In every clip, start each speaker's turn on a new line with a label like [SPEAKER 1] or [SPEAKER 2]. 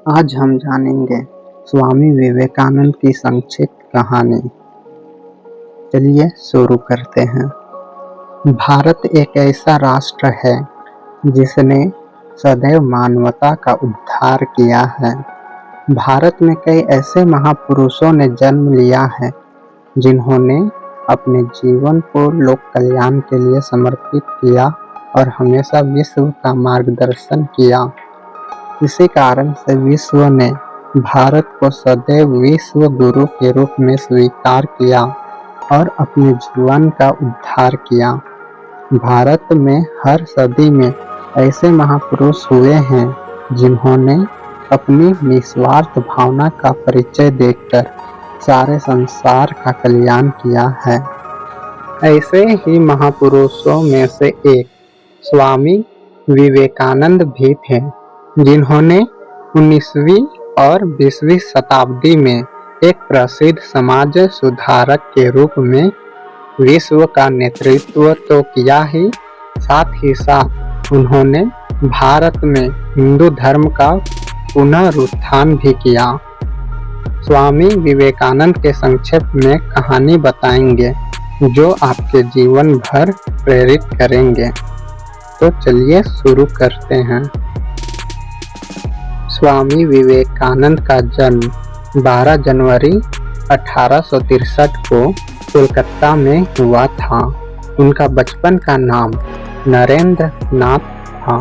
[SPEAKER 1] आज हम जानेंगे स्वामी विवेकानंद की संक्षिप्त कहानी। चलिए शुरू करते हैं। भारत एक ऐसा राष्ट्र है जिसने सदैव मानवता का उद्धार किया है। भारत में कई ऐसे महापुरुषों ने जन्म लिया है जिन्होंने अपने जीवन को लोक कल्याण के लिए समर्पित किया और हमेशा विश्व का मार्गदर्शन किया। इसी कारण से विश्व ने भारत को सदैव विश्व गुरु के रूप में स्वीकार किया और अपने जीवन का उद्धार किया। भारत में हर सदी में ऐसे महापुरुष हुए हैं जिन्होंने अपनी निस्वार्थ भावना का परिचय देकर सारे संसार का कल्याण किया है। ऐसे ही महापुरुषों में से एक स्वामी विवेकानंद भी थे, जिन्होंने 19वीं और 20वीं शताब्दी में एक प्रसिद्ध समाज सुधारक के रूप में विश्व का नेतृत्व तो किया ही साथ उन्होंने भारत में हिंदू धर्म का पुनरुत्थान भी किया। स्वामी विवेकानंद के संक्षेप में कहानी बताएंगे जो आपके जीवन भर प्रेरित करेंगे। तो चलिए शुरू करते हैं। स्वामी विवेकानंद का जन्म 12 जनवरी 1863 को कोलकाता में हुआ था। उनका बचपन का नाम नरेंद्र नाथ था।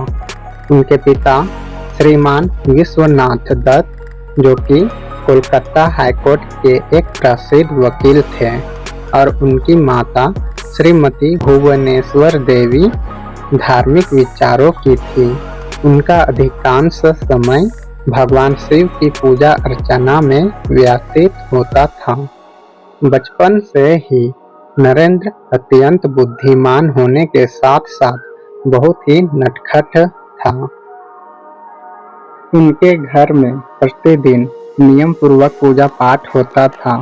[SPEAKER 1] उनके पिता श्रीमान विश्वनाथ दत्त, जो कि कोलकाता हाईकोर्ट के एक प्रसिद्ध वकील थे, और उनकी माता श्रीमती भुवनेश्वर देवी धार्मिक विचारों की थी। उनका अधिकांश समय भगवान शिव की पूजा अर्चना में व्यतीत होता था। बचपन से ही नरेंद्र अत्यंत बुद्धिमान होने के साथ साथ बहुत ही नटखट था। उनके घर में प्रतिदिन नियम पूर्वक पूजा पाठ होता था।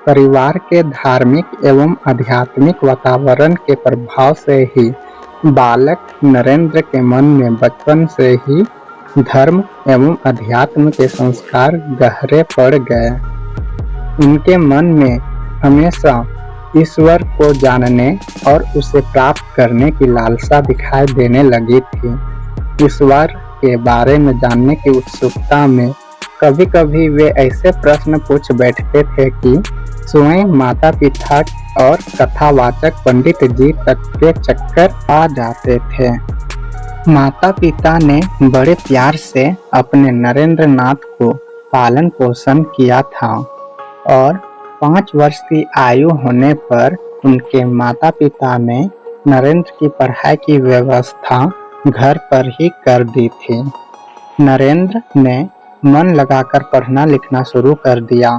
[SPEAKER 1] परिवार के धार्मिक एवं आध्यात्मिक वातावरण के प्रभाव से ही बालक नरेंद्र के मन में बचपन से ही धर्म एवं अध्यात्म के संस्कार गहरे पड़ गए। उनके मन में हमेशा ईश्वर को जानने और उसे प्राप्त करने की लालसा दिखाई देने लगी थी। ईश्वर के बारे में जानने की उत्सुकता में कभी कभी वे ऐसे प्रश्न पूछ बैठते थे कि स्वयं माता पिता और कथावाचक पंडित जी तक के चक्कर आ जाते थे। माता पिता ने बड़े प्यार से अपने नरेंद्र नाथ को पालन पोषण किया था और 5 वर्ष की आयु होने पर उनके माता पिता ने नरेंद्र की पढ़ाई की व्यवस्था घर पर ही कर दी थी। नरेंद्र ने मन लगाकर पढ़ना लिखना शुरू कर दिया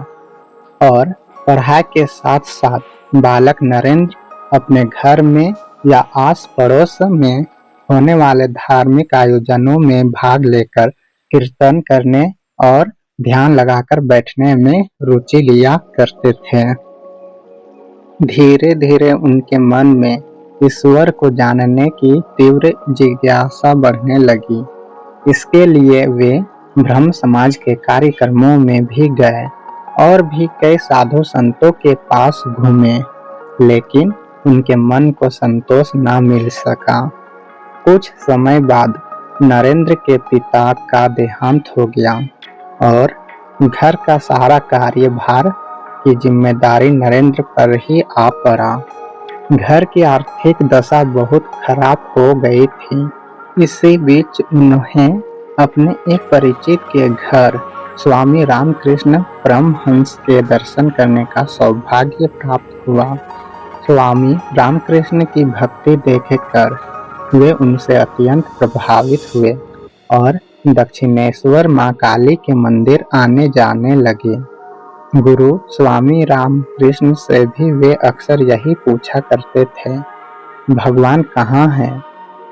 [SPEAKER 1] और पढ़ाई के साथ साथ बालक नरेंद्र अपने घर में या आस पड़ोस में होने वाले धार्मिक आयोजनों में भाग लेकर कीर्तन करने और ध्यान लगाकर बैठने में रुचि लिया करते थे। धीरे धीरे उनके मन में ईश्वर को जानने की तीव्र जिज्ञासा बढ़ने लगी। इसके लिए वे ब्रह्म समाज के कार्यक्रमों में भी गए और भी कई साधु संतों के पास घूमे, लेकिन उनके मन को संतोष न मिल सका। कुछ समय बाद नरेंद्र के पिता का देहांत हो गया और घर का सारा कार्यभार की जिम्मेदारी नरेंद्र पर ही आ पड़ा। घर की आर्थिक दशा बहुत खराब हो गई थी। इसी बीच उन्हें अपने एक परिचित के घर स्वामी रामकृष्ण परमहंस के दर्शन करने का सौभाग्य प्राप्त हुआ। स्वामी रामकृष्ण की भक्ति देखकर वे उनसे अत्यंत प्रभावित हुए और दक्षिणेश्वर मां काली के मंदिर आने जाने लगे। गुरु स्वामी रामकृष्ण से भी वे अक्सर यही पूछा करते थे, भगवान कहाँ हैं,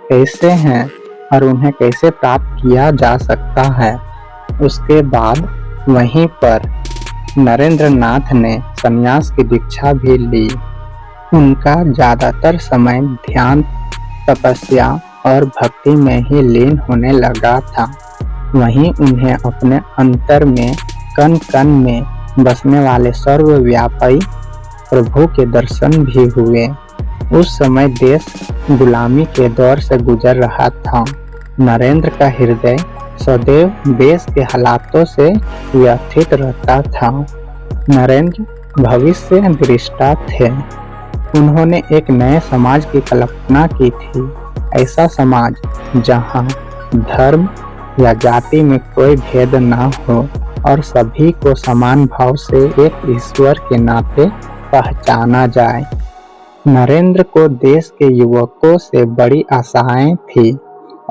[SPEAKER 1] कैसे हैं और उन्हें कैसे प्राप्त किया जा सकता है। उसके बाद वहीं पर नरेंद्र नाथ ने संन्यास की दीक्षा भी ली। उनका ज्यादातर समय ध्यान, तपस्या और भक्ति में ही लीन होने लगा था। वहीं उन्हें अपने अंतर में कण कण में बसने वाले सर्वव्यापी प्रभु के दर्शन भी हुए। उस समय देश गुलामी के दौर से गुजर रहा था। नरेंद्र का हृदय सदैव देश के हालातों से व्यथित रहता था। नरेंद्र भविष्य दृष्टा थे। उन्होंने एक नए समाज की कल्पना की थी, ऐसा समाज जहां धर्म या जाति में कोई भेद न हो और सभी को समान भाव से एक ईश्वर के नाते पहचाना जाए। नरेंद्र को देश के युवकों से बड़ी आशाएं थी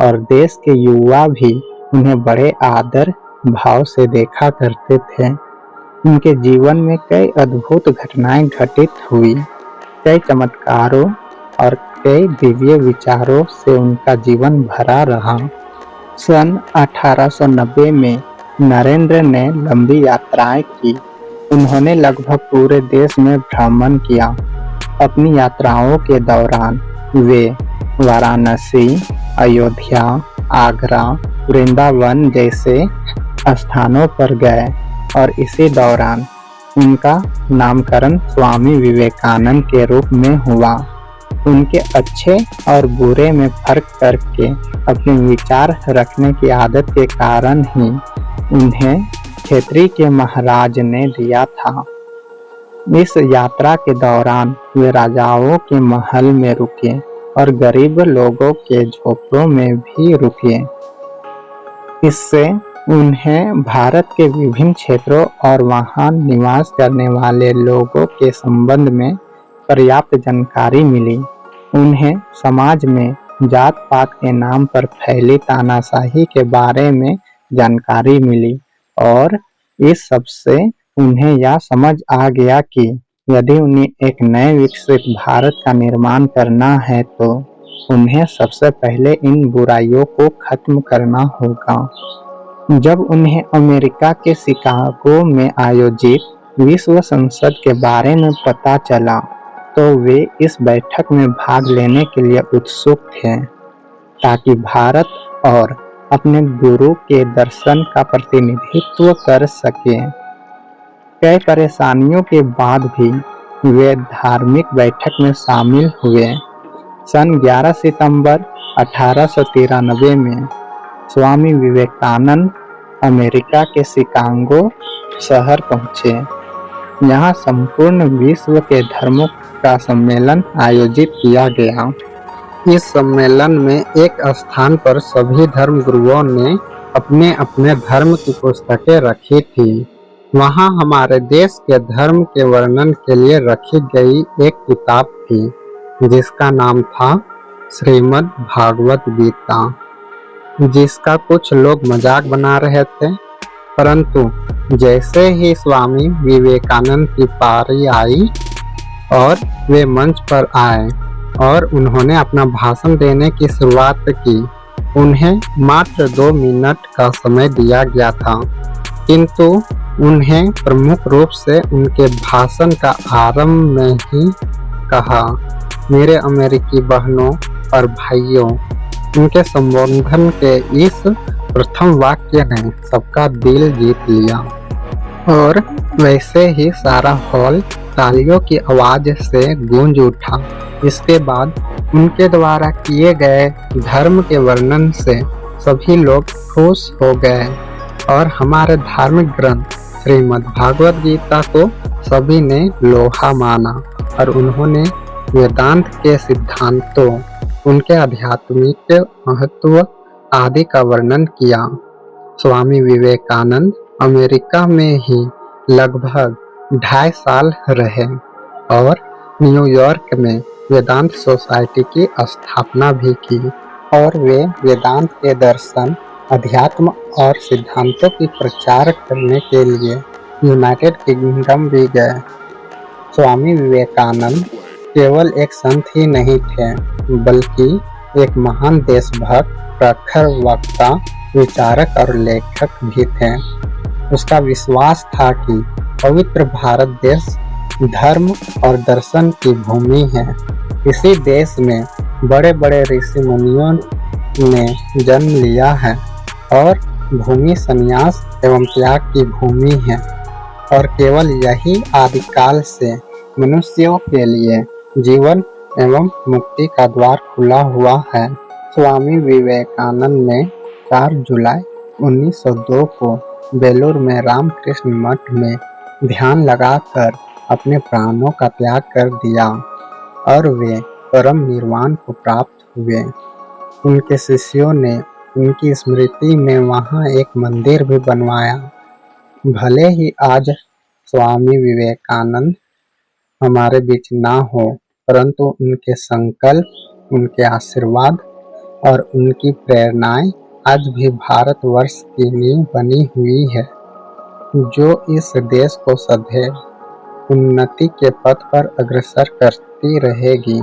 [SPEAKER 1] और देश के युवा भी उन्हें बड़े आदर भाव से देखा करते थे। उनके जीवन में कई अद्भुत घटनाएं घटित हुई, कई चमत्कारों और कई दिव्य विचारों से उनका जीवन भरा रहा। सन 1890 में नरेंद्र ने लंबी यात्राएं की। उन्होंने लगभग पूरे देश में भ्रमण किया। अपनी यात्राओं के दौरान वे वाराणसी, अयोध्या, आगरा, वृंदावन जैसे स्थानों पर गए और इसी दौरान उनका नामकरण स्वामी विवेकानंद के रूप में हुआ। उनके अच्छे और बुरे में फर्क करके अपने विचार रखने की आदत के कारण ही उन्हें क्षेत्री के महाराज ने दिया था। इस यात्रा के दौरान वे राजाओं के महल में रुके और गरीब लोगों के झोपड़ों में भी रुके। इससे उन्हें भारत के विभिन्न क्षेत्रों और वहां निवास करने वाले लोगों के संबंध में पर्याप्त जानकारी मिली। उन्हें समाज में जात पात के नाम पर फैली तानाशाही के बारे में जानकारी मिली और इस सब से उन्हें यह समझ आ गया कि यदि उन्हें एक नए विकसित भारत का निर्माण करना है तो उन्हें सबसे पहले इन बुराइयों को खत्म करना होगा। जब उन्हें अमेरिका के शिकागो में आयोजित विश्व संसद के बारे में पता चला तो वे इस बैठक में भाग लेने के लिए उत्सुक थे ताकि भारत और अपने गुरु के दर्शन का प्रतिनिधित्व कर सके। कई परेशानियों के बाद भी वे धार्मिक बैठक में शामिल हुए। सन 11 सितंबर 1893 में स्वामी विवेकानंद अमेरिका के शिकागो शहर पहुंचे। यहाँ संपूर्ण विश्व के धर्मों का सम्मेलन आयोजित किया गया। इस सम्मेलन में एक स्थान पर सभी धर्म गुरुओं ने अपने अपने धर्म की पुस्तकें रखी थी। वहाँ हमारे देश के धर्म के वर्णन के लिए रखी गई एक किताब थी जिसका नाम था श्रीमद् भागवत गीता, जिसका कुछ लोग मजाक बना रहे थे, परंतु जैसे ही स्वामी विवेकानंद की पारी आई और वे मंच पर आए और उन्होंने अपना भाषण देने की शुरुआत की, उन्हें मात्र 2 मिनट का समय दिया गया था, किंतु उन्हें प्रमुख रूप से उनके भाषण का आरंभ में ही कहा, मेरे अमेरिकी बहनों और भाइयों। उनके संबोधन के इस प्रथम वाक्य ने सबका दिल जीत लिया और वैसे ही सारा हॉल तालियों की आवाज से गूंज उठा। इसके बाद उनके द्वारा किए गए धर्म के वर्णन से सभी लोग खुश हो गए और हमारे धार्मिक ग्रंथ श्रीमद् भागवत गीता को सभी ने लोहा माना और उन्होंने वेदांत के सिद्धांतों, उनके आध्यात्मिक महत्व आदि का वर्णन किया। स्वामी विवेकानंद अमेरिका में ही लगभग 2.5 साल रहे और न्यूयॉर्क में वेदांत सोसाइटी की स्थापना भी की और वे वेदांत के दर्शन, अध्यात्म और सिद्धांतों की प्रचार करने के लिए यूनाइटेड किंगडम भी गए। स्वामी विवेकानंद केवल एक संत ही नहीं थे, बल्कि एक महान देशभक्त, प्रखर वक्ता, विचारक और लेखक भी थे। उसका विश्वास था कि पवित्र भारत देश धर्म और दर्शन की भूमि है। इसी देश में बड़े बड़े ऋषि मुनियों ने जन्म लिया है और भूमि संन्यास एवं त्याग की भूमि है और केवल यही आदिकाल से मनुष्यों के लिए जीवन एवं मुक्ति का द्वार खुला हुआ है। स्वामी विवेकानंद ने 4 जुलाई 1902 को बेलूर में रामकृष्ण मठ में ध्यान लगाकर अपने प्राणों का त्याग कर दिया और वे परम निर्वाण को प्राप्त हुए। उनके शिष्यों ने उनकी स्मृति में वहाँ एक मंदिर भी बनवाया। भले ही आज स्वामी विवेकानंद हमारे बीच ना हो, परंतु उनके संकल्प, उनके आशीर्वाद और उनकी प्रेरणाएं आज भी भारतवर्ष की नींव बनी हुई है, जो इस देश को सदैव उन्नति के पथ पर अग्रसर करती रहेगी।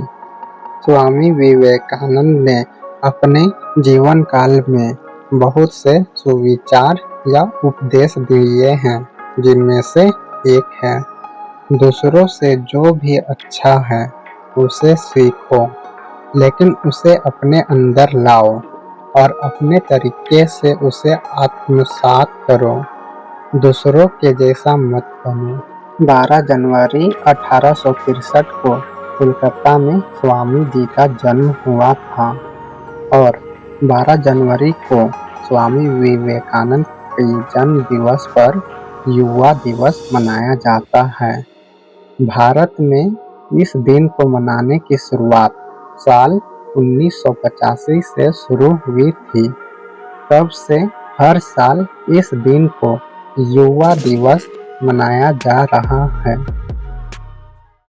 [SPEAKER 1] स्वामी विवेकानंद ने अपने जीवन काल में बहुत से सुविचार या उपदेश दिए हैं, जिनमें से एक है, दूसरों से जो भी अच्छा है उसे सीखो, लेकिन उसे अपने अंदर लाओ और अपने तरीके से उसे आत्मसात करो। दूसरों के जैसा मत बनो। 12 जनवरी 1863 को कोलकाता में स्वामी जी का जन्म हुआ था और 12 जनवरी को स्वामी विवेकानंद के जन्म दिवस पर युवा दिवस मनाया जाता है। भारत में इस दिन को मनाने की शुरुआत साल 1985 से शुरू हुई थी। तब से हर साल इस दिन को युवा दिवस मनाया जा रहा है।